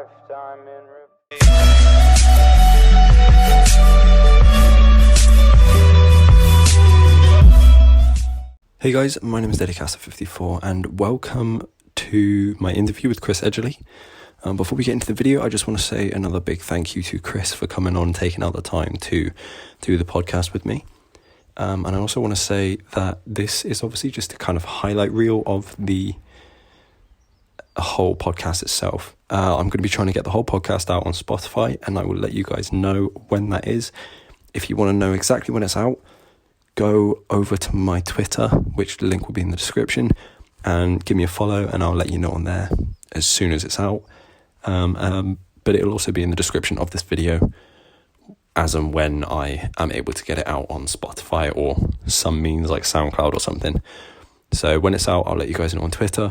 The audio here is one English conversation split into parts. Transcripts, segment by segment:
lifetime in repeat. Hey guys, my name is DELI-CAST 54 and welcome to my interview with Chris Edgerly. Before we get into the video, I just want to say another big thank you to Chris for coming on, taking out the time to do the podcast with me. And I also want to say that this is obviously just a kind of highlight reel of the whole podcast itself. I'm going to be trying to get the whole podcast out on Spotify, and I will let you guys know when that is. If you want to know exactly when it's out, go over to my Twitter, which the link will be in the description, and give me a follow, and I'll let you know on there as soon as it's out. But it'll also be in the description of this video as and when I am able to get it out on Spotify or some means like SoundCloud or something. So when it's out, I'll let you guys know on Twitter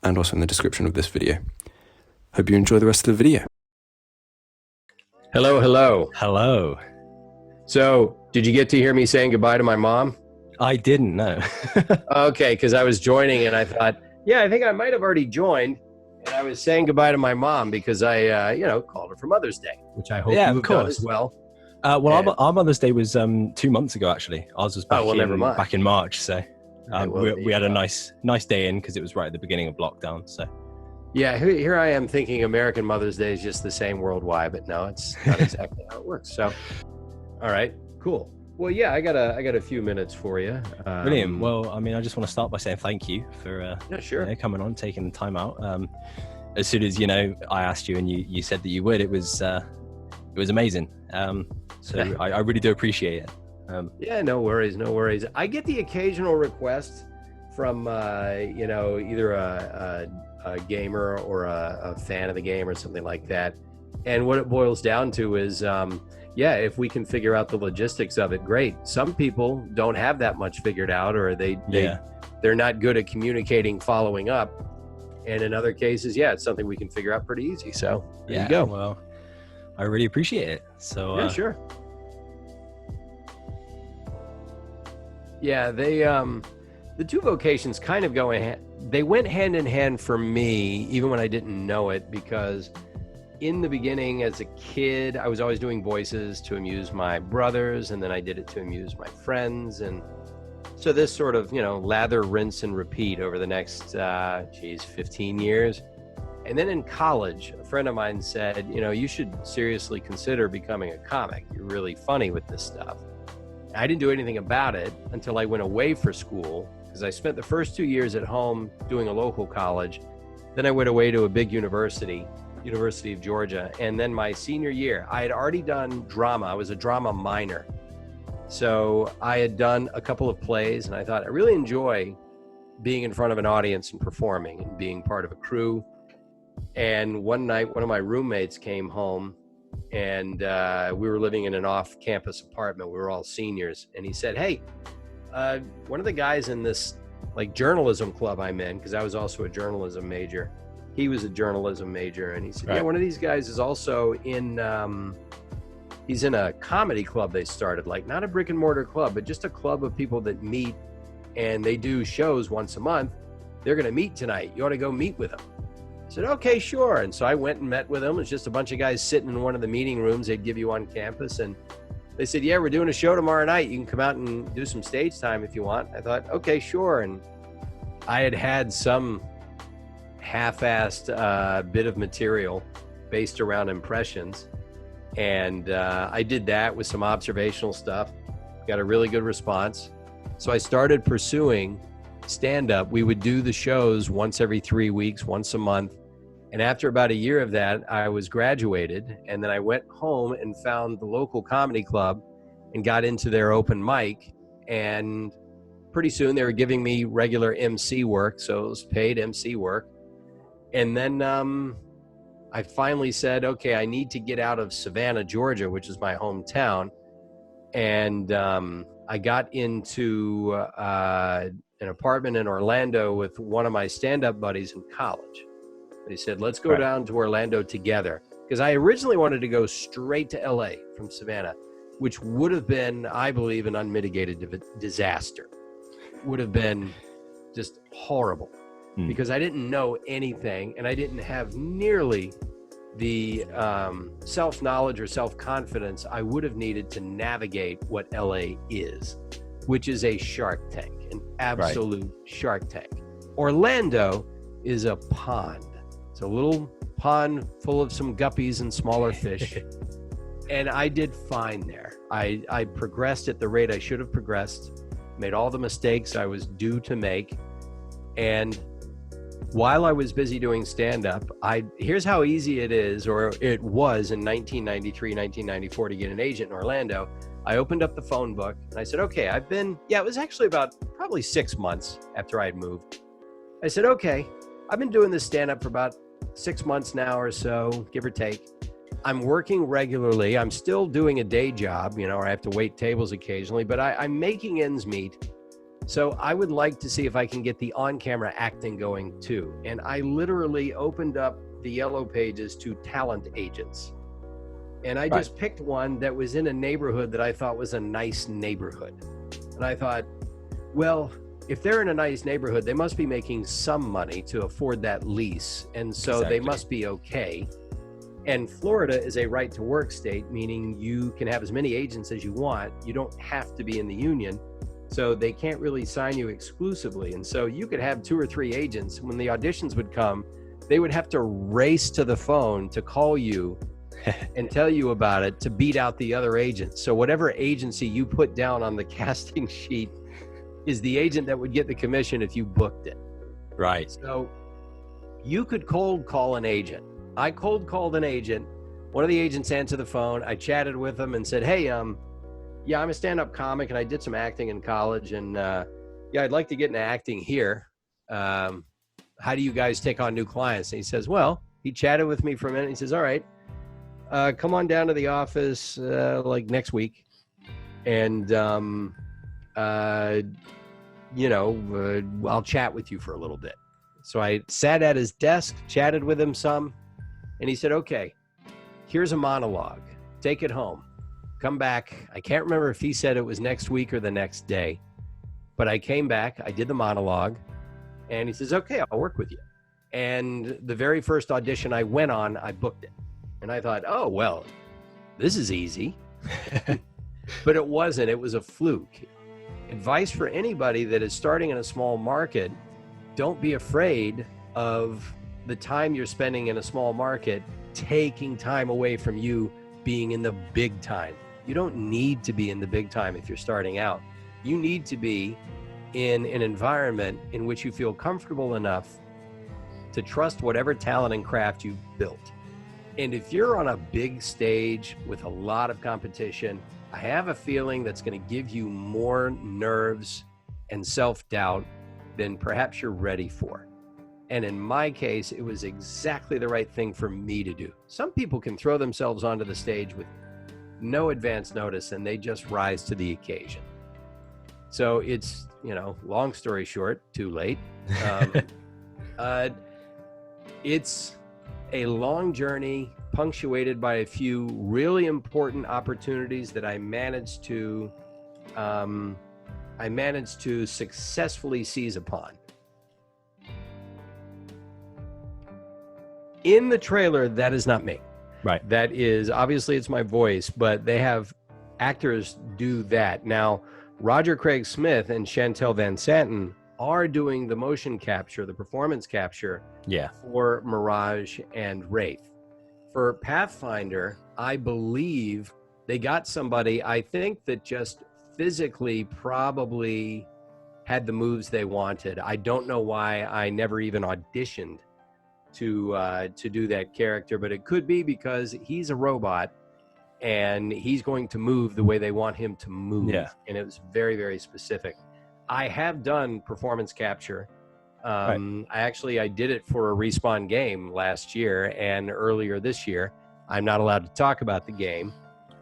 and also in the description of this video. Hope you enjoy the rest of the video. Hello. Hello. So, did you get to hear me saying goodbye to my mom? I didn't know. Okay, because I was joining and I thought, yeah, I think I might have already joined. And I was saying goodbye to my mom because I, called her for Mother's Day, which I hope you have done as well. Our Mother's Day was 2 months ago, actually. Ours was back in March, so we had a nice day in because it was right at the beginning of lockdown. So yeah, here I am thinking American Mother's Day is just the same worldwide, but no, it's not exactly how it works. So, all right, cool. Well, yeah, I got a few minutes for you. Brilliant. Well, I mean, I just want to start by saying thank you for coming on, taking the time out. As soon as I asked you and you said that you would, it was amazing. So I really do appreciate it. Yeah, no worries. I get the occasional request from either a gamer or a fan of the game or something like that. And what it boils down to is, if we can figure out the logistics of it, great. Some people don't have that much figured out, or they're not good at communicating, following up. And in other cases, it's something we can figure out pretty easy. So there you go. Well, I really appreciate it. So yeah, sure. Yeah, the two vocations kind of they went hand in hand for me, even when I didn't know it, because in the beginning as a kid, I was always doing voices to amuse my brothers, and then I did it to amuse my friends. And so this sort of, lather, rinse, and repeat over the next, 15 years. And then in college, a friend of mine said, you should seriously consider becoming a comic. You're really funny with this stuff. I didn't do anything about it until I went away for school, because I spent the first 2 years at home doing a local college. Then I went away to a big University of Georgia. And then my senior year, I had already done drama. I was a drama minor. So I had done a couple of plays, and I thought I really enjoy being in front of an audience and performing and being part of a crew. And one night, one of my roommates came home, and we were living in an off-campus apartment. We were all seniors. And he said, hey, one of the guys in this journalism club I'm in, because I was also a journalism major. He was a journalism major. And he said, one of these guys is also he's in a comedy club they started, not a brick and mortar club, but just a club of people that meet, and they do shows once a month. They're going to meet tonight. You ought to go meet with them. I said, okay, sure. And so I went and met with them. It's just a bunch of guys sitting in one of the meeting rooms they'd give you on campus. And they said, yeah, we're doing a show tomorrow night. You can come out and do some stage time if you want. I thought, okay, sure. And I had some half-assed bit of material based around impressions. And I did that with some observational stuff. Got a really good response. So I started pursuing stand-up. We would do the shows once every 3 weeks, once a month. And after about a year of that, I was graduated. And then I went home and found the local comedy club and got into their open mic. And pretty soon they were giving me regular MC work. So it was paid MC work. And then I finally said, okay, I need to get out of Savannah, Georgia, which is my hometown. And I got into an apartment in Orlando with one of my stand-up buddies in college. They said, let's go down to Orlando together. Because I originally wanted to go straight to LA from Savannah, which would have been, I believe, an unmitigated disaster. Would have been just horrible. Because I didn't know anything, and I didn't have nearly the self-knowledge or self-confidence I would have needed to navigate what LA is, which is a shark tank, an absolute shark tank. Orlando is a pond. It's a little pond full of some guppies and smaller fish. And I did fine there. I progressed at the rate I should have progressed, made all the mistakes I was due to make. And while I was busy doing stand-up, here's how easy it is, or it was in 1993, 1994 to get an agent in Orlando. I opened up the phone book and I said, okay, it was actually about probably 6 months after I had moved. I said, okay, I've been doing this stand-up for about 6 months now or so, give or take. I'm working regularly. I'm still doing a day job, or I have to wait tables occasionally, but I'm making ends meet. So I would like to see if I can get the on-camera acting going too. And I literally opened up the yellow pages to talent agents. And I just picked one that was in a neighborhood that I thought was a nice neighborhood. And I thought, well, if they're in a nice neighborhood, they must be making some money to afford that lease. And so They must be okay. And Florida is a right to work state, meaning you can have as many agents as you want. You don't have to be in the union. So they can't really sign you exclusively. And so you could have 2 or 3 agents. When the auditions would come, they would have to race to the phone to call you and tell you about it to beat out the other agents. So whatever agency you put down on the casting sheet is the agent that would get the commission if you booked it. Right. So you could cold call an agent. I cold called an agent. One of the agents answered the phone. I chatted with him and said, hey, yeah, I'm a stand-up comic and I did some acting in college, and I'd like to get into acting here. How do you guys take on new clients? And he says, well, he chatted with me for a minute. He says, all right, come on down to the office like next week, and I'll chat with you for a little bit. So I sat at his desk, chatted with him some, and he said, okay, here's a monologue. Take it home. Come back. I can't remember if he said it was next week or the next day, but I came back, I did the monologue, and he says, okay, I'll work with you. And the very first audition I went on, I booked it. And I thought, oh, well, this is easy. But it wasn't. It was a fluke. Advice for anybody that is starting in a small market: don't be afraid of the time you're spending in a small market taking time away from you being in the big time. You don't need to be in the big time if you're starting out. You need to be in an environment in which you feel comfortable enough to trust whatever talent and craft you've built. And if you're on a big stage with a lot of competition, I have a feeling that's going to give you more nerves and self-doubt than perhaps you're ready for. And in my case, it was exactly the right thing for me to do. Some people can throw themselves onto the stage with no advance notice and they just rise to the occasion. So it's, long story short, too late. It's a long journey punctuated by a few really important opportunities that I managed to successfully seize upon. In the trailer, that is not me. Right. That is, obviously it's my voice, but they have actors do that. Now, Roger Craig Smith and Chantel Van Santen are doing the motion capture, the performance capture for Mirage and Wraith. For Pathfinder, I believe they got somebody, I think, that just physically probably had the moves they wanted. I don't know why I never even auditioned to do that character, but it could be because he's a robot and he's going to move the way they want him to move. Yeah. And it was very, very specific. I have done performance capture. I did it for a Respawn game last year and earlier this year. I'm not allowed to talk about the game.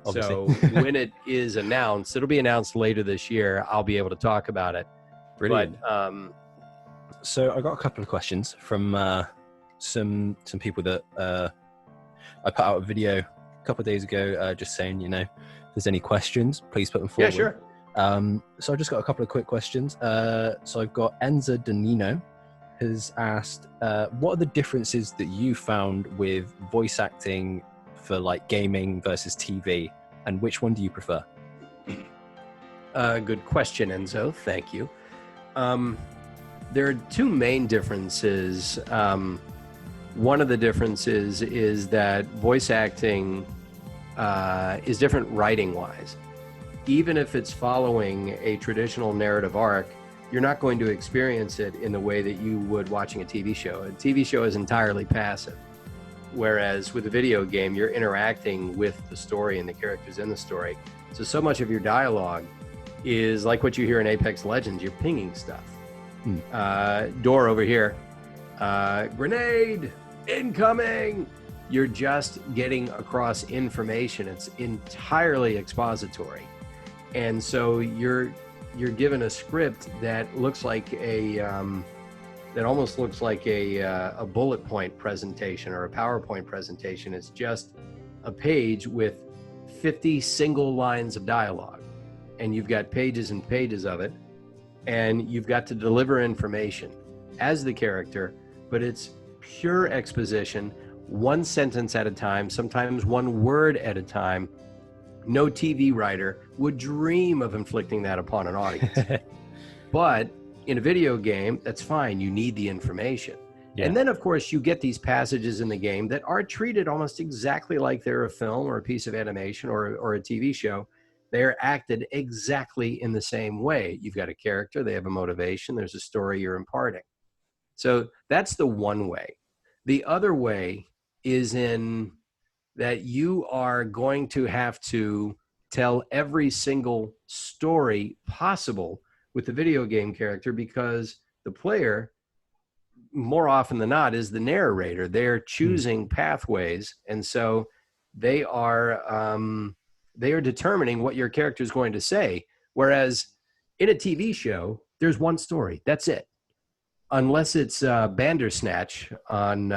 Obviously. So when it is announced, it'll be announced later this year. I'll be able to talk about it. Brilliant. But, so I got a couple of questions from some people that I put out a video a couple of days ago, just saying, if there's any questions, please put them forward. Yeah, sure. So I just got a couple of quick questions. So I've got Enza Danino, has asked, what are the differences that you found with voice acting for like gaming versus TV, and which one do you prefer? Good question, Enzo. Thank you. There are two main differences. One of the differences is that voice acting is different writing-wise. Even if it's following a traditional narrative arc, you're not going to experience it in the way that you would watching a TV show. A TV show is entirely passive, whereas with a video game, you're interacting with the story and the characters in the story. So much of your dialogue is like what you hear in Apex Legends. You're pinging stuff. Door over here. Grenade! Incoming! You're just getting across information. It's entirely expository. And so you're given a script that looks like that almost looks like a bullet point presentation or a PowerPoint presentation. It's just a page with 50 single lines of dialogue, and you've got pages and pages of it, and you've got to deliver information as the character, but it's pure exposition, one sentence at a time, sometimes one word at a time. No TV writer would dream of inflicting that upon an audience. But in a video game, that's fine. You need the information. Yeah. And then, of course, you get these passages in the game that are treated almost exactly like they're a film or a piece of animation or a TV show. They're acted exactly in the same way. You've got a character, they have a motivation, there's a story you're imparting. So that's the one way. The other way is in that you are going to have to tell every single story possible with the video game character, because the player, more often than not, is the narrator. They're choosing pathways, and so they are determining what your character is going to say. Whereas in a TV show, there's one story. That's it. Unless it's Bandersnatch on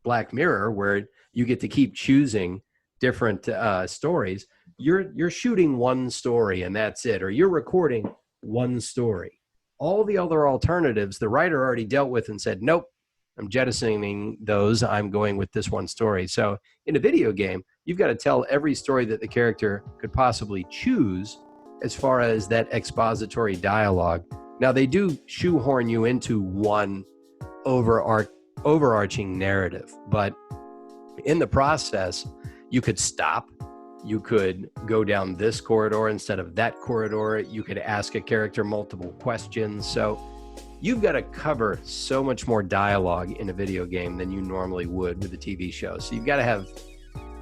Black Mirror, where you get to keep choosing different stories, you're shooting one story and that's it, or you're recording one story. All the other alternatives, the writer already dealt with and said, nope, I'm jettisoning those. I'm going with this one story. So in a video game, you've got to tell every story that the character could possibly choose as far as that expository dialogue. Now, they do shoehorn you into one overarching narrative, but in the process, you could stop. You could go down this corridor instead of that corridor. You could ask a character multiple questions. So you've got to cover so much more dialogue in a video game than you normally would with a TV show. So you've got to have,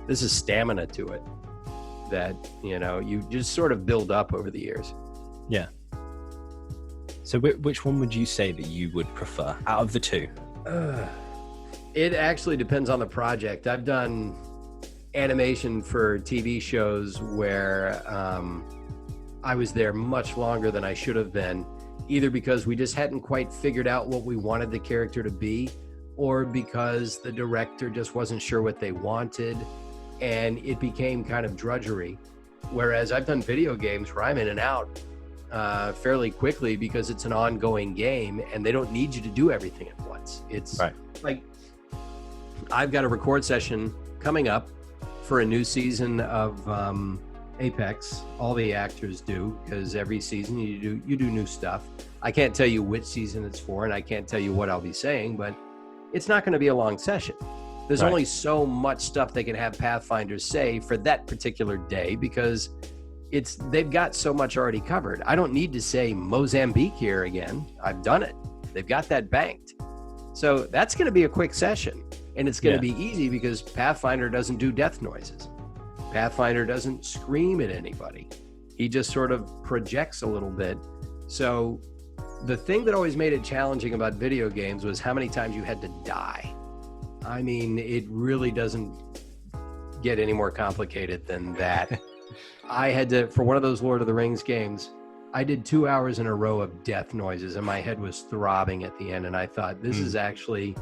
this is stamina to it that, you just sort of build up over the years. Yeah. So which one would you say that you would prefer out of the two? It actually depends on the project. I've done animation for TV shows where I was there much longer than I should have been, either because we just hadn't quite figured out what we wanted the character to be, or because the director just wasn't sure what they wanted, and it became kind of drudgery. Whereas I've done video games where I'm in and out fairly quickly because it's an ongoing game and they don't need you to do everything at once. It's right. Like, I've got a record session coming up for a new season of Apex. All the actors do, because every season you do new stuff. I can't tell you which season it's for, and I can't tell you what I'll be saying, but it's not going to be a long session. There's only so much stuff they can have Pathfinders say for that particular day, because they've got so much already covered. I don't need to say Mozambique here again. I've done it. They've got that banked. So that's going to be a quick session, and it's going to be easy because Pathfinder doesn't do death noises. Pathfinder doesn't scream at anybody. He just sort of projects a little bit. So the thing that always made it challenging about video games was how many times you had to die. I mean, it really doesn't get any more complicated than that. I had to, for one of those Lord of the Rings games, I did 2 hours in a row of death noises, and my head was throbbing at the end, and I thought, this is actually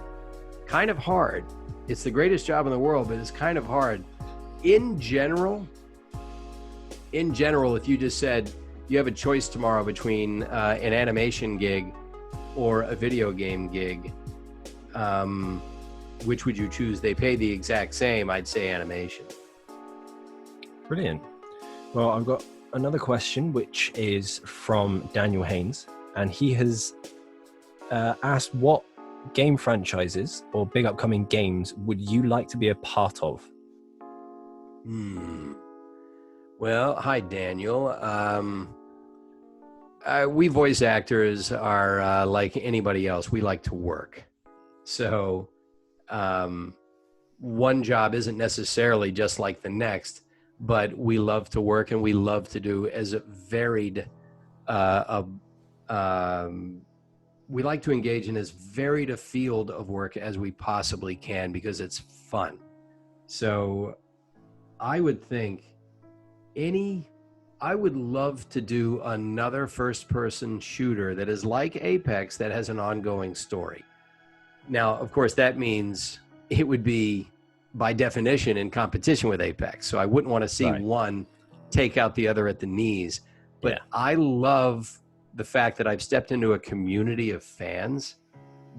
kind of hard. It's the greatest job in the world, but it's kind of hard. In general, if you just said you have a choice tomorrow between an animation gig or a video game gig, which would you choose? They pay the exact same. I'd say animation. Brilliant. Well, I've got another question, which is from Daniel Haynes, and he has asked, what game franchises or big upcoming games would you like to be a part of? Well, hi, Daniel. We voice actors are like anybody else. We like to work. So one job isn't necessarily just like the next, but we love to work and we love to do as varied we like to engage in as varied a field of work as we possibly can because it's fun. So I would think I would love to do another first-person shooter that is like Apex that has an ongoing story. Now, of course, that means it would be, by definition, in competition with Apex. So I wouldn't want to see one take out the other at the knees. But I love the fact that I've stepped into a community of fans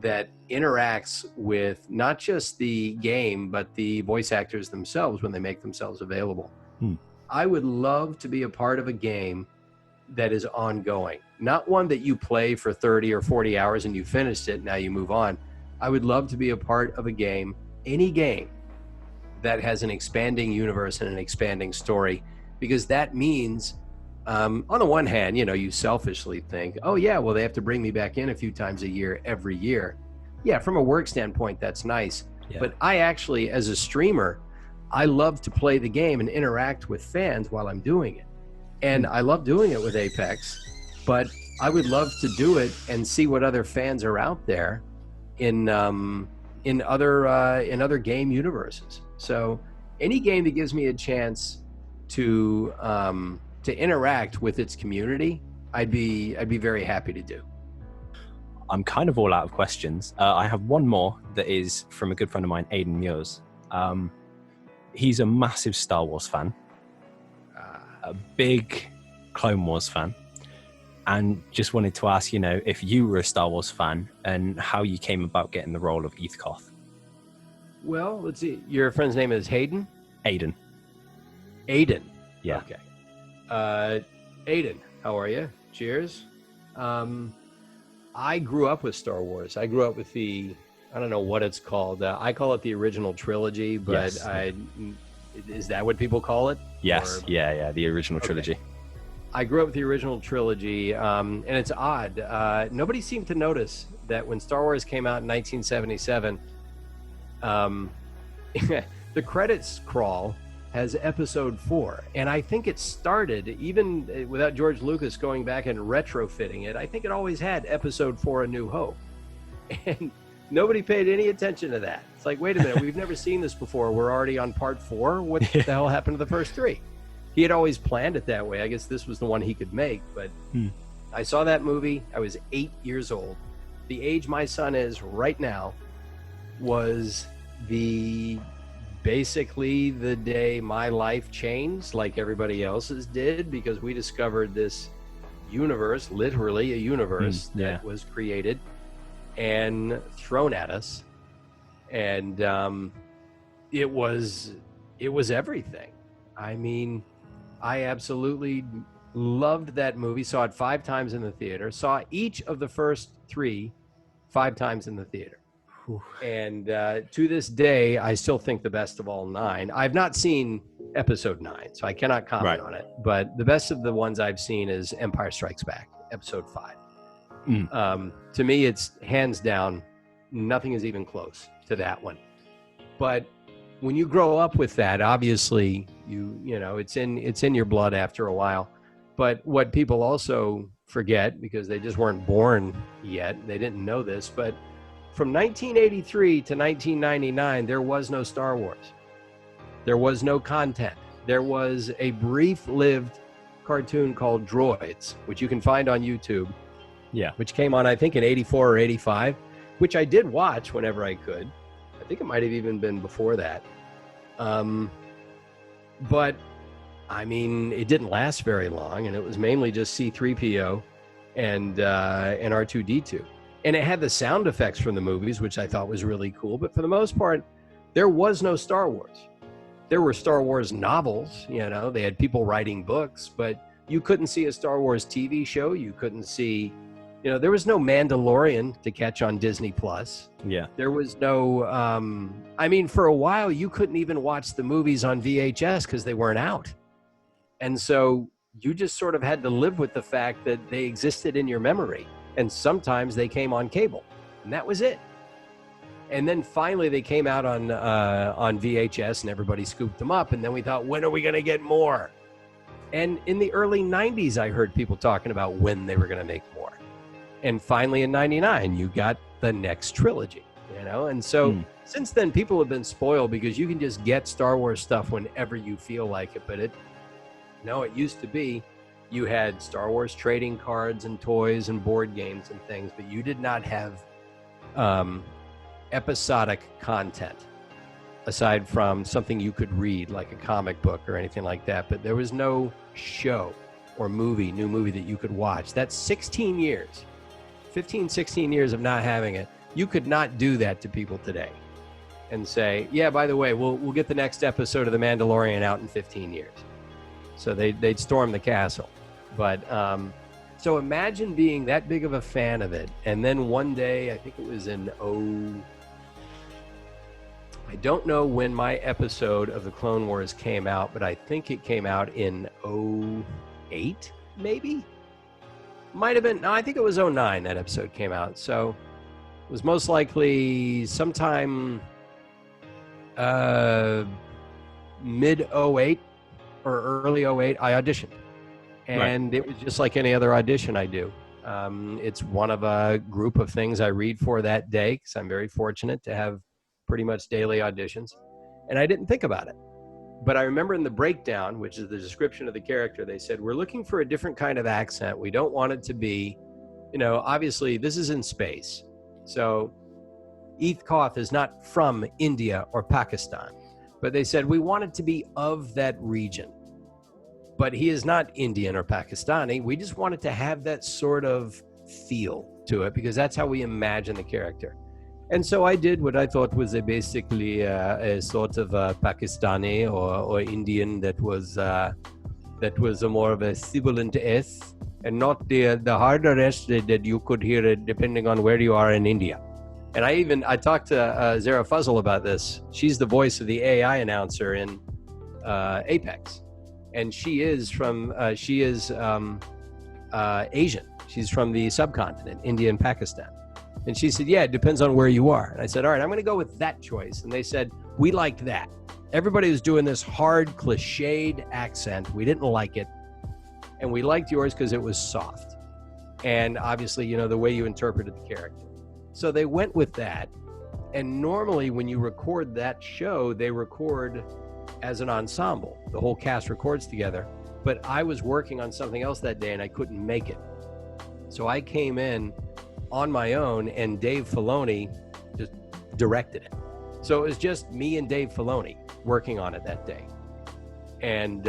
that interacts with not just the game, but the voice actors themselves when they make themselves available. I would love to be a part of a game that is ongoing, not one that you play for 30 or 40 hours and you finished it, now you move on. I would love to be a part of a game, any game, that has an expanding universe and an expanding story, because that means, on the one hand, you selfishly think, oh yeah, well, they have to bring me back in a few times a year, every year. Yeah, from a work standpoint, that's nice. Yeah. But I actually, as a streamer, I love to play the game and interact with fans while I'm doing it. And I love doing it with Apex, but I would love to do it and see what other fans are out there in other game universes. So any game that gives me a chance to interact with its community, I'd be very happy to do. I'm kind of all out of questions. I have one more that is from a good friend of mine, Aidan Muirs. He's a massive Star Wars fan, a big Clone Wars fan, and just wanted to ask, if you were a Star Wars fan and how you came about getting the role of Eeth Koth. Well, let's see. Your friend's name is Hayden? Aidan. Aidan. Yeah. Okay. Aidan, how are you? Cheers. I grew up with Star Wars. I grew up with I don't know what it's called. I call it the original trilogy, but yes. Is that what people call it? Yes. Yeah. The original trilogy. I grew up with the original trilogy, and it's odd. Nobody seemed to notice that when Star Wars came out in 1977, the credits crawl has episode 4. And I think it started, even without George Lucas going back and retrofitting it, I think it always had episode 4, A New Hope. And nobody paid any attention to that. It's like, wait a minute, we've never seen this before. We're already on part 4. What the hell happened to the first 3? He had always planned it that way. I guess this was the one he could make. But I saw that movie. I was 8 years old. The age my son is right now was basically the day my life changed, like everybody else's did, because we discovered this universe, literally a universe that was created and thrown at us. And it was everything. I mean, I absolutely loved that movie. Saw it 5 times in the theater. Saw each of the first 3 5 times in the theater. And to this day, I still think the best of all 9. I've not seen episode 9, so I cannot comment on it. But the best of the ones I've seen is Empire Strikes Back, episode 5. To me, it's hands down, nothing is even close to that one. But when you grow up with that, obviously, you know it's in your blood after a while. But what people also forget, because they just weren't born yet, they didn't know this, but from 1983 to 1999, there was no Star Wars. There was no content. There was a brief-lived cartoon called Droids, which you can find on YouTube. Yeah. Which came on, I think, in 84 or 85, which I did watch whenever I could. I think it might have even been before that. But, I mean, it didn't last very long, and it was mainly just C-3PO and R2-D2. And it had the sound effects from the movies, which I thought was really cool. But for the most part, there was no Star Wars. There were Star Wars novels, you know, they had people writing books, but you couldn't see a Star Wars TV show. You couldn't see, you know, there was no Mandalorian to catch on Disney Plus. Yeah. There was no, I mean, for a while, you couldn't even watch the movies on VHS because they weren't out. And so you just sort of had to live with the fact that they existed in your memory. And sometimes they came on cable, and that was it. And then finally they came out on VHS, and everybody scooped them up. And then we thought, when are we going to get more? And in the early 90s, I heard people talking about when they were going to make more. And finally in 99, you got the next trilogy, you know? And so since then, people have been spoiled because you can just get Star Wars stuff whenever you feel like it. But it used to be you had Star Wars trading cards and toys and board games and things, but you did not have episodic content aside from something you could read like a comic book or anything like that. But there was no show or new movie that you could watch. That's 16 years, 15, 16 years of not having it. You could not do that to people today and say, yeah, by the way, we'll get the next episode of The Mandalorian out in 15 years. So they'd storm the castle. But so imagine being that big of a fan of it. And then one day, I think it was in I don't know when my episode of the Clone Wars came out, but I think it came out in 08, maybe? Might have been, no, I think it was 09 that episode came out. So it was most likely sometime mid 08 or early 08, I auditioned. And It was just like any other audition I do. It's one of a group of things I read for that day because I'm very fortunate to have pretty much daily auditions. And I didn't think about it. But I remember in the breakdown, which is the description of the character, they said, we're looking for a different kind of accent. We don't want it to be, you know, obviously this is in space. So Eth Koth is not from India or Pakistan. But they said, we want it to be of that region. But he is not Indian or Pakistani. We just wanted to have that sort of feel to it because that's how we imagine the character. And so I did what I thought was basically a sort of a Pakistani or Indian that was a more of a sibilant S and not the harder S that you could hear it depending on where you are in India. And I talked to Zara Fuzzle about this. She's the voice of the AI announcer in Apex. And she is Asian. She's from the subcontinent, India and Pakistan. And she said, yeah, it depends on where you are. And I said, all right, I'm going to go with that choice. And they said, we liked that. Everybody was doing this hard, cliched accent. We didn't like it. And we liked yours because it was soft. And obviously, you know, the way you interpreted the character. So they went with that. And normally when you record that show, they record as an ensemble. The whole cast records together. But I was working on something else that day and I couldn't make it. So I came in on my own and Dave Filoni just directed it. So it was just me and Dave Filoni working on it that day. And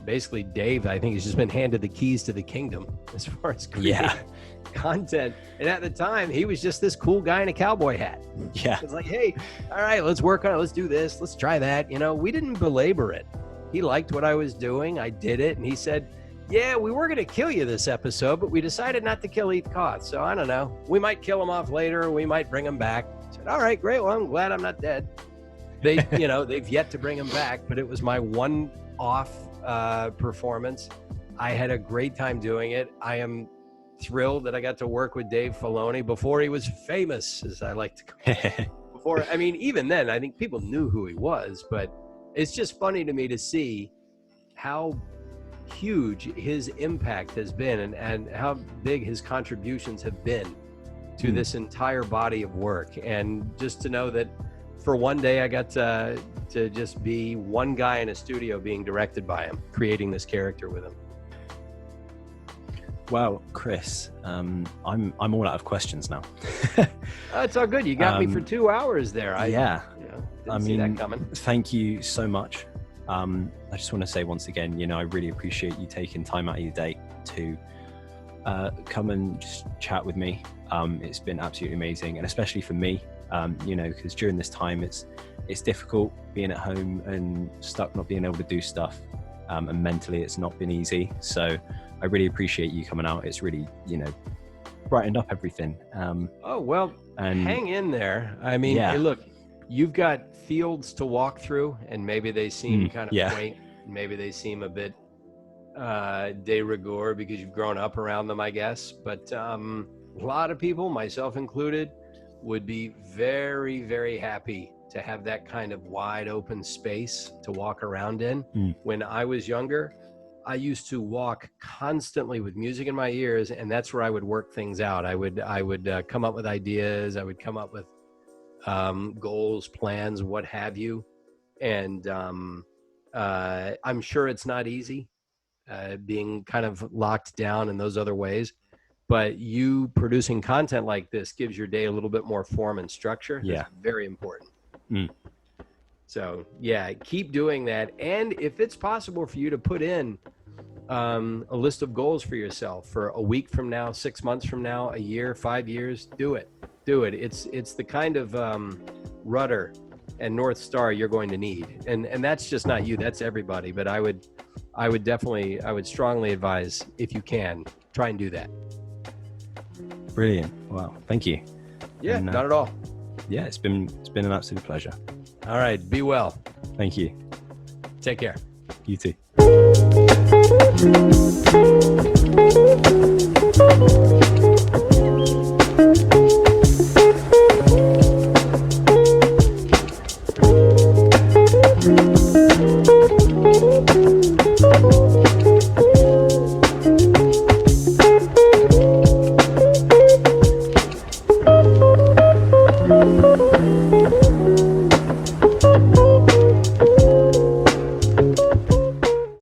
basically Dave, I think, has just been handed the keys to the kingdom as far as creating content. And at the time, he was just this cool guy in a cowboy hat. Yeah. It's like, hey, all right, let's work on it. Let's do this. Let's try that. You know, we didn't belabor it. He liked what I was doing. I did it. And he said, yeah, we were going to kill you this episode, but we decided not to kill Eth Koth. So I don't know. We might kill him off later. We might bring him back. I said, all right, great. Well, I'm glad I'm not dead. They, you know, they've yet to bring him back, but it was my one-off performance. I had a great time doing it. I am thrilled that I got to work with Dave Filoni before he was famous, as I like to call it. Before, I mean, even then, I think people knew who he was, but it's just funny to me to see how huge his impact has been and how big his contributions have been to this entire body of work. And just to know that for one day I got to just be one guy in a studio being directed by him, creating this character with him. Well, Chris, I'm all out of questions now. It's all good. You got me for 2 hours there. Didn't see that coming. Thank you so much. I just want to say once again, you know, I really appreciate you taking time out of your day to come and just chat with me. It's been absolutely amazing, and especially for me, you know, because during this time it's difficult being at home and stuck, not being able to do stuff, and mentally it's not been easy. So I really appreciate you coming out. It's really, you know, brightened up everything. Oh, well, and hang in there. I mean, hey, look, you've got fields to walk through, and maybe they seem kind of quaint. Maybe they seem a bit de rigueur because you've grown up around them, I guess. But a lot of people, myself included, would be very, very happy to have that kind of wide open space to walk around in. When I was younger, I used to walk constantly with music in my ears, and that's where I would work things out. I would come up with ideas. I would come up with goals, plans, what have you. And I'm sure it's not easy being kind of locked down in those other ways, but you producing content like this gives your day a little bit more form and structure. Yeah. That's very important. So yeah, keep doing that. And if it's possible for you to put in a list of goals for yourself for a week from now, 6 months from now, a year, 5 years, do it. It's the kind of rudder and North Star you're going to need. And that's just not you, that's everybody. But I would strongly advise, if you can, try and do that. Brilliant. Wow. Thank you. Yeah, and, not at all. Yeah, it's been an absolute pleasure. All right. Be well. Thank you. Take care. You too.